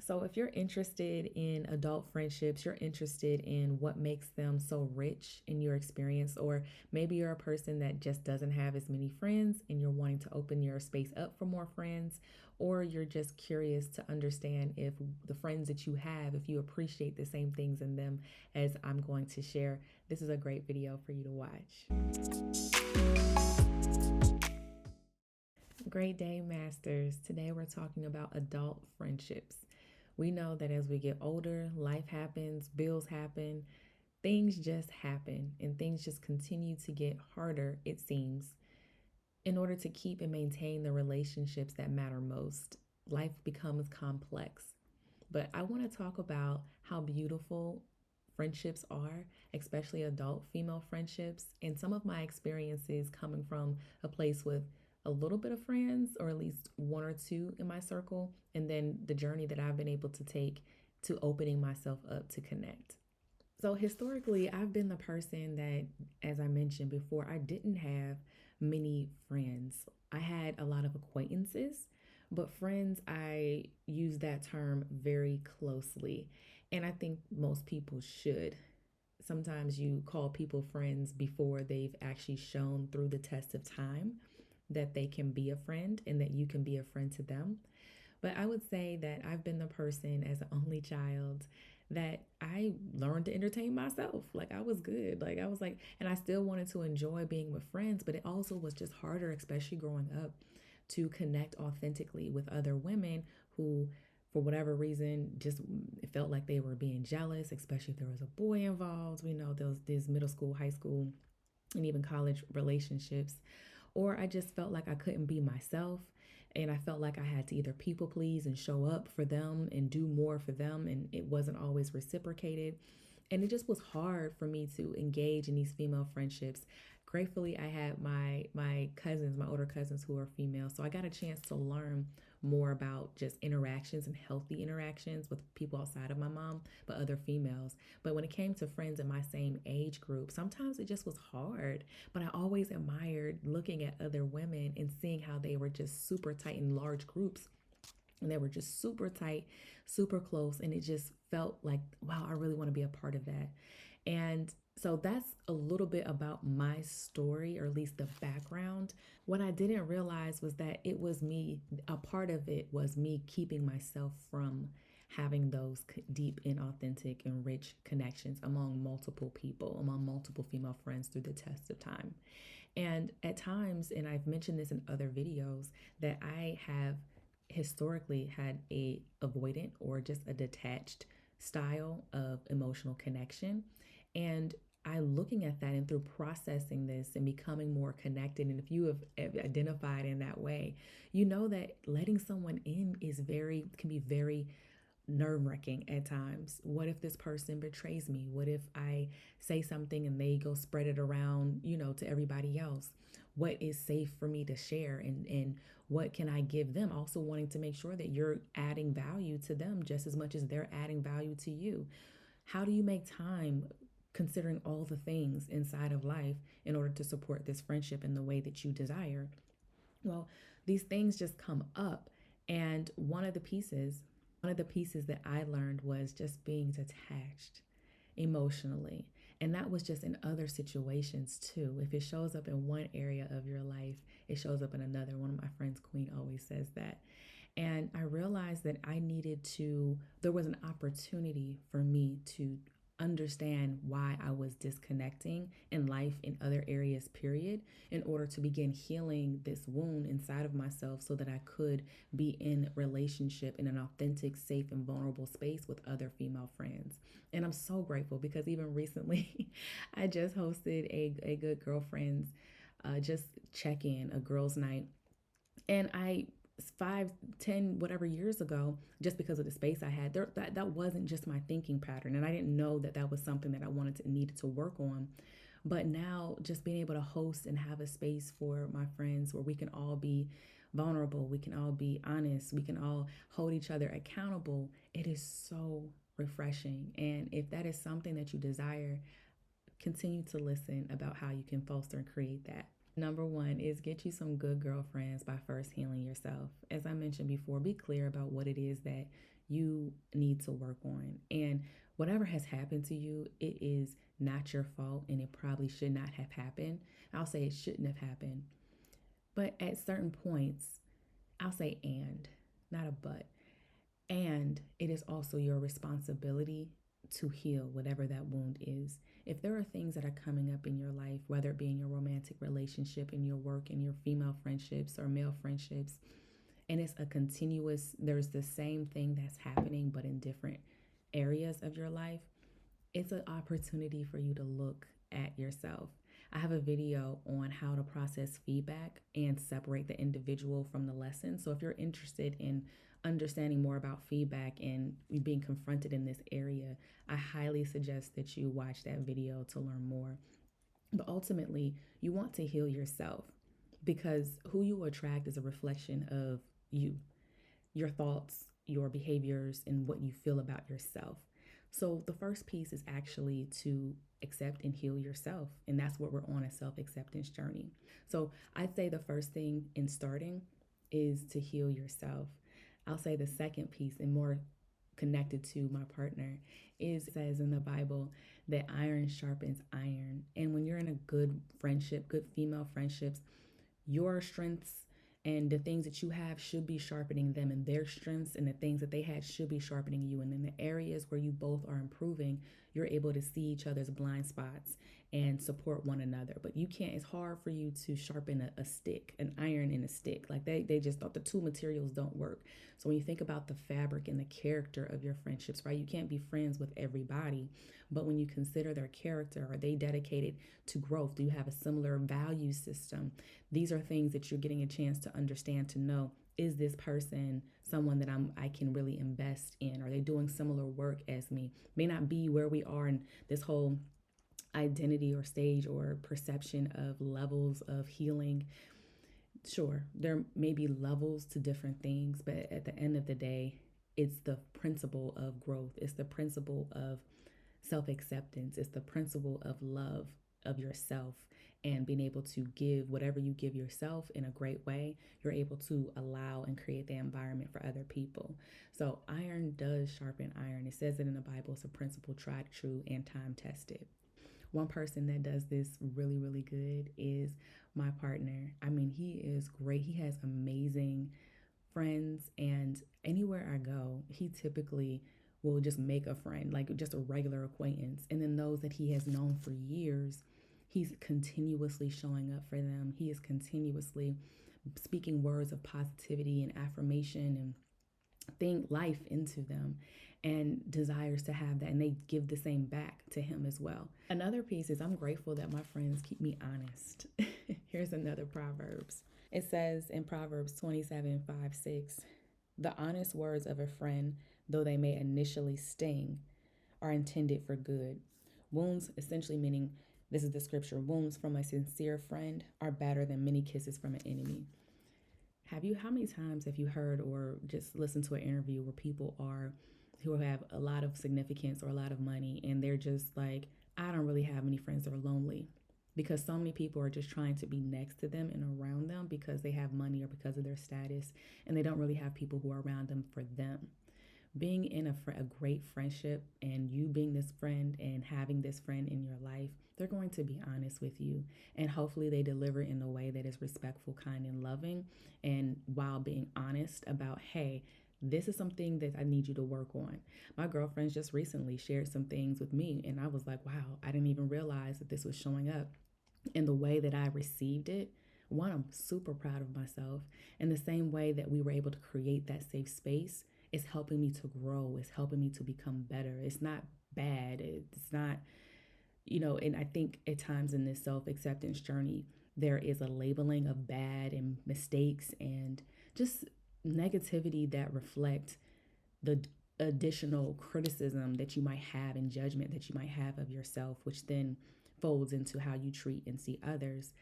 So, if you're interested in adult friendships, you're interested in what makes them so rich in your experience, or maybe you're a person that just doesn't have as many friends and you're wanting to open your space up for more friends, or you're just curious to understand if the friends that you have, if you appreciate the same things in them as I'm going to share, this is a great video for you to watch. Great day, masters. Today we're talking about adult friendships. We know that as we get older, life happens, bills happen, things just happen, and things just continue to get harder, it seems, in order to keep and maintain the relationships that matter most. Life becomes complex. But I want to talk about how beautiful friendships are, especially adult female friendships, and some of my experiences coming from a place with a little bit of friends, or at least one or two in my circle, and then the journey that I've been able to take to opening myself up to connect. So, historically, I've been the person that, as I mentioned before, I didn't have many friends. I had a lot of acquaintances, but friends, I use that term very closely. And I think most people should. Sometimes you call people friends before they've actually shown through the test of time that they can be a friend and that you can be a friend to them. But I would say that I've been the person as an only child that I learned to entertain myself. Like I was good. Like I was like, and I still wanted to enjoy being with friends, but it also was just harder, especially growing up, to connect authentically with other women who, for whatever reason, just it felt like they were being jealous, especially if there was a boy involved. We know those middle school, high school, and even college relationships. Or I just felt like I couldn't be myself. And I felt like I had to either people please and show up for them and do more for them. And it wasn't always reciprocated. And it just was hard for me to engage in these female friendships. Gratefully, I had my cousins, my older cousins who are female. So I got a chance to learn more about just interactions and healthy interactions with people outside of my mom, but other females. But when it came to friends in my same age group, sometimes it just was hard. But I always admired looking at other women and seeing how they were just super tight in large groups. And they were just super tight, super close. And it just felt like, wow, I really want to be a part of that. And so that's a little bit about my story, or at least the background. What I didn't realize was that it was me, a part of it was me keeping myself from having those deep and authentic and rich connections among multiple people, among multiple female friends through the test of time. And at times, and I've mentioned this in other videos, that I have historically had a avoidant or just a detached style of emotional connection. And I looking at that and through processing this and becoming more connected. And if you have identified in that way, you know that letting someone in can be very nerve wracking at times. What if this person betrays me? What if I say something and they go spread it around, to everybody else? What is safe for me to share, and what can I give them? Also wanting to make sure that you're adding value to them just as much as they're adding value to you. How do you make time considering all the things inside of life in order to support this friendship in the way that you desire? Well, these things just come up. And one of the pieces that I learned was just being detached emotionally. And that was just in other situations too. If it shows up in one area of your life, it shows up in another. One of my friends, Queen, always says that. And I realized that there was an opportunity for me to understand why I was disconnecting in life in other areas, period, in order to begin healing this wound inside of myself so that I could be in relationship in an authentic, safe, and vulnerable space with other female friends. And I'm so grateful because even recently, I just hosted a good girlfriends just check in, a girls' night. And I 5, 10, whatever years ago, just because of the space I had there, that wasn't just my thinking pattern, and I didn't know that that was something that I needed to work on. But now, just being able to host and have a space for my friends where we can all be vulnerable, we can all be honest, we can all hold each other accountable, it is so refreshing. And if that is something that you desire, continue to listen about how you can foster and create that. Number one is get you some good girlfriends by first healing yourself. As I mentioned before, be clear about what it is that you need to work on. And whatever has happened to you, it is not your fault and it probably should not have happened. I'll say it shouldn't have happened. But at certain points, I'll say and, not a but. And it is also your responsibility to heal whatever that wound is. If there are things that are coming up in your life, whether it be in your romantic relationship, in your work, in your female friendships or male friendships, and it's a continuous, there's the same thing that's happening, but in different areas of your life, it's an opportunity for you to look at yourself. I have a video on how to process feedback and separate the individual from the lesson. So if you're interested in understanding more about feedback and being confronted in this area, I highly suggest that you watch that video to learn more. But ultimately, you want to heal yourself because who you attract is a reflection of you, your thoughts, your behaviors, and what you feel about yourself. So the first piece is actually to accept and heal yourself. And that's what we're on, a self acceptance journey. So I'd say the first thing in starting is to heal yourself. I'll say the second piece, and more connected to my partner, is says in the Bible that iron sharpens iron. And when you're in a good friendship, good female friendships, your strengths and the things that you have should be sharpening them, and their strengths and the things that they had should be sharpening you. And in the areas where you both are improving, you're able to see each other's blind spots and support one another. But you can't, it's hard for you to sharpen a stick, an iron and a stick. Like they just thought the two materials don't work. So when you think about the fabric and the character of your friendships, right, you can't be friends with everybody. But when you consider their character, are they dedicated to growth? Do you have a similar value system? These are things that you're getting a chance to understand, to know, is this person someone that I can really invest in? Are they doing similar work as me? May not be where we are in this whole identity or stage or perception of levels of healing. Sure, there may be levels to different things, but at the end of the day, it's the principle of growth. It's the principle of self acceptance. It's the principle of love of yourself and being able to give whatever you give yourself in a great way. You're able to allow and create the environment for other people. So, iron does sharpen iron. It says it in the Bible. It's a principle tried, true, and time tested. One person that does this really, really good is my partner. I mean, he is great. He has amazing friends, and anywhere I go, he typically will just make a friend, like just a regular acquaintance. And then those that he has known for years, he's continuously showing up for them. He is continuously speaking words of positivity and affirmation and think life into them, and desires to have that, and they give the same back to him as well. Another piece is I'm grateful that my friends keep me honest. Here's another Proverbs. It says in Proverbs 27:5-6, the honest words of a friend, though they may initially sting, are intended for good. Wounds, essentially meaning, this is the scripture, wounds from a sincere friend are better than many kisses from an enemy. How many times have you heard or just listened to an interview where people are, who have a lot of significance or a lot of money, and they're just like, I don't really have many friends that are lonely, because so many people are just trying to be next to them and around them because they have money or because of their status, and they don't really have people who are around them for them. Being in a great friendship and you being this friend and having this friend in your life, they're going to be honest with you. And hopefully they deliver in a way that is respectful, kind, and loving. And while being honest about, hey, this is something that I need you to work on. My girlfriends just recently shared some things with me, and I was like, wow, I didn't even realize that this was showing up. And the way that I received it, one, I'm super proud of myself. And the same way that we were able to create that safe space is helping me to grow, it's helping me to become better. It's not bad. It's not, and I think at times in this self acceptance journey, there is a labeling of bad and mistakes and just negativity that reflect the additional criticism that you might have and judgment that you might have of yourself, which then folds into how you treat and see others.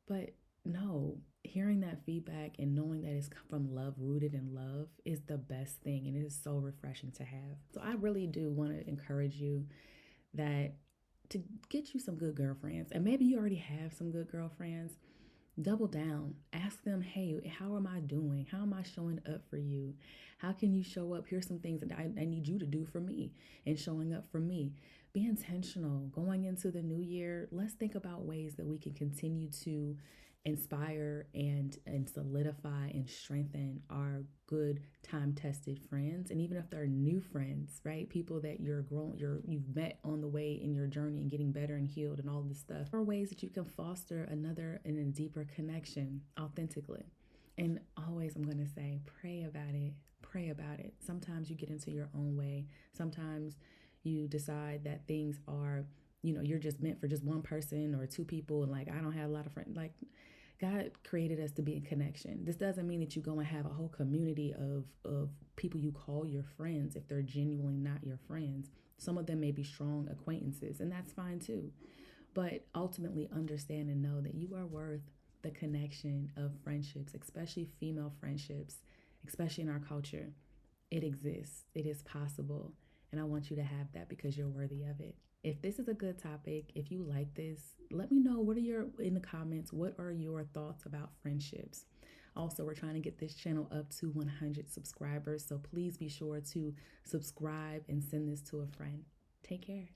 But no, hearing that feedback and knowing that it's from love, rooted in love, is the best thing. And it is so refreshing to have. So I really do want to encourage you that to get you some good girlfriends. And maybe you already have some good girlfriends, Double down. Ask them, hey, how am I doing? How am I showing up for you? How can you show up? Here's some things that I need you to do for me and showing up for me. Be intentional. Going into the new year, let's think about ways that we can continue to inspire and solidify and strengthen our good time tested friends, and even if they're new friends, right, people that you've met on the way in your journey and getting better and healed and all this stuff, there are ways that you can foster another and a deeper connection authentically. And always, I'm going to say, pray about it. Pray about it. Sometimes you get into your own way. Sometimes you decide that things are, you're just meant for just one person or two people, and like, I don't have a lot of friends. Like, God created us to be in connection. This doesn't mean that you go and have a whole community of people you call your friends if they're genuinely not your friends. Some of them may be strong acquaintances, and that's fine too. But ultimately, understand and know that you are worth the connection of friendships, especially female friendships, especially in our culture. It exists, it is possible. And I want you to have that because you're worthy of it. If this is a good topic, if you like this, let me know. What are your, in the comments, what are your thoughts about friendships? Also, we're trying to get this channel up to 100 subscribers. So please be sure to subscribe and send this to a friend. Take care.